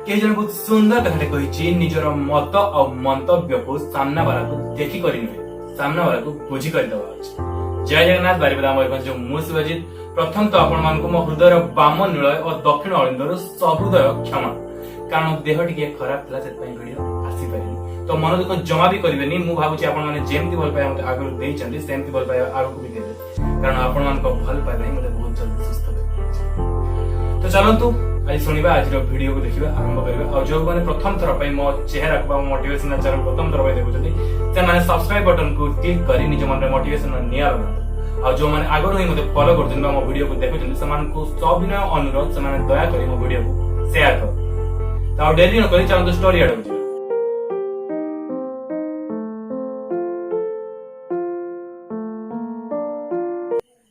के जन बहुत सुंदर कथा कही निजर मत और मंतव्य को सामना वाला को देखी कर सामना वाला को बुझी कर जय जगन्नाथ बारिपदा मयूरभंज मु शिवजित प्रथम तो आपण मानक मो हृदय बाम निलय और दक्षिण अलिंदर सहृदय क्षमा कारण देह टिके खराब था से वीडियो आसी पारे तो मन दुख जमा भी करेनि मु भाबुची आपण माने जेमती भल पाए मते आगु देइचंती सेमती भल पाए आगु भी देबे कारण आपण मानक भल पाए मते बहुत जल्दी सुस्त कर तो चलंतु आज सुनिबा आज वीडियो को देखिबा आरंभ करबा और जो माने प्रथम थर पे मो चेहरा को मोटिवेशनल चैनल प्रथम थर पे देखुचंती से माने सब्सक्राइब बटन को क्लिक करी निज मन रे मोटिवेशन निया लगन और जो माने आगु ही मते फॉलो करछन मो वीडियो को देखुचंती समान को सबिनय अनुरोध से माने दया करी मो वीडियो को शेयर कर तो डेरी न करी चलंतु स्टोरी आडो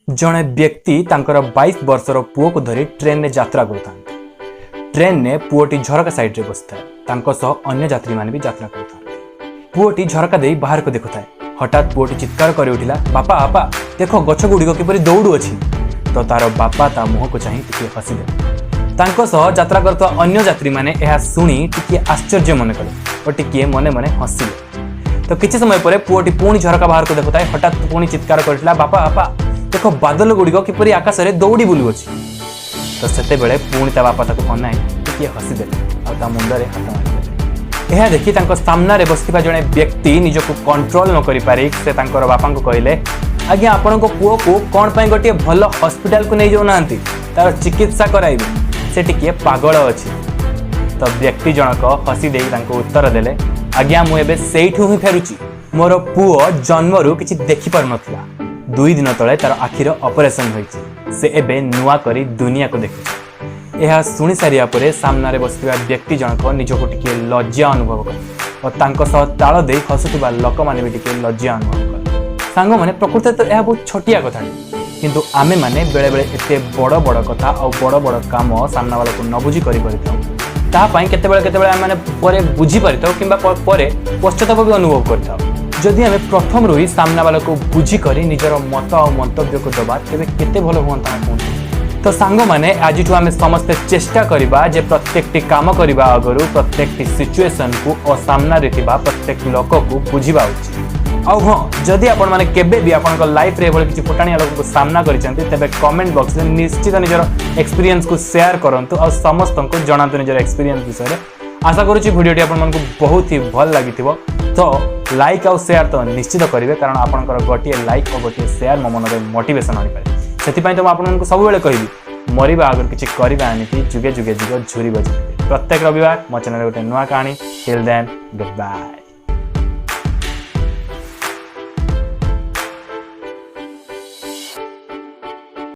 जड़े व्यक्ति तांकर 22 वर्षर पुओ को धरी ट्रेन में यात्रा करता ट्रेन ने पुओटी झरका साइड रे बसता है अन्य यात्री माने भी यात्रा करता पुओटी झरका दे बाहर को देखुता है हठात पुओटी चित्कार कर उठिला बापा बापा देखो गछ गुड़ी किपरि दौड़ू अच्छी तो तार बापा ता मुह को चाहि टिके हसिदे तांको सह यात्रा करता अन्य यात्री माने एहा सुनी टिके आश्चर्य मन कले और टिके मने मने हसिले तो किछि समय परे पुओटी पुणी झरका बाहर को देखुता है हठात पुणी चित्कार करथिला बापा बापा देखो बादल गुड़िक किपरि आकाश रे दौड़ी बुलु अछि तो सेते बेले पुणी ता बापा ताको अनाई टिके हसिदेले और ता मुंडरे हाथ मारिदेले एहा देखि तांको सामना रे बसिबा जणे व्यक्ति निजको कंट्रोल न करि पारि से तांकर बापा को कहले आज्ञा आपण को पुओ को कोन पई गोटे भलो हॉस्पिटल को नै जाउ नांती तार चिकित्सा कराइबे से टिके पागल अछि तो व्यक्ति जनक हसी देई तांको उत्तर देले आज्ञा मु एबे सेइठु ही फेरुची मोर पुओ जन्मरु किछि देखि पार नथिला 2 दिन तले तार आखिर ऑपरेशन होइछि से एबे नुआ करी दुनिया को देखि एहा सुनि सारिया परे सामना रे बसिबा व्यक्ति जनक निजको टिके लज्जा अनुभव कर और तांको सह ताळ देई हसुतबा लोक माने भी टिके लज्जा अनुभव कर सांग माने प्रकृति तो एहा बहुत छोटिया कथा किंतु आमे माने बेले बेले एते बड़ बड़ कथा और बड़ बड़ काम सामना वाला को न बुझी करि परिथाउ ता पई केते बेले आमे माने परे बुझी परिथाउ किबा परे पश्चाताप भी अनुभव करथाउ जदि आमे प्रथम रही सामना वाला को बुझी करी निजर मत और मंतव्य को दबा तेबे केते भलो होंता तो सांग माने आज आमे समस्त चेष्टा करिबा जे प्रत्येकटी काम करिबा अगरु प्रत्येकटी सिचुएशन को और सामना रे थिबा प्रत्येक लोक को बुझिबा उचित आउ हां जदि आपण माने केबे भी आपण को लाइफ रे भले किछि फुटाणिया लोक को सामना करिसंती तेबे कमेंट बॉक्स रे निश्चित निजर एक्सपीरियंस को शेयर करंतु और समस्त को जणातु निजर एक्सपीरियंस विषय आशा करूची वीडियोटी आपण मानकु बहुत ही भल लागिथिबो तो लाइक और शेयर तो निश्चित करेंगे कारण आपंकर गोटे लाइक और गोटे शेयर मो मन में मोटिवेशन आनी पारे से तो आपको सब बेले कहबी मरवा आगर किसी करवा एमती जुगे जुगे जुग झुरी बजे प्रत्येक रविवार मो चैनल गोटे नुआ कहानी टिल देन गुड बाय।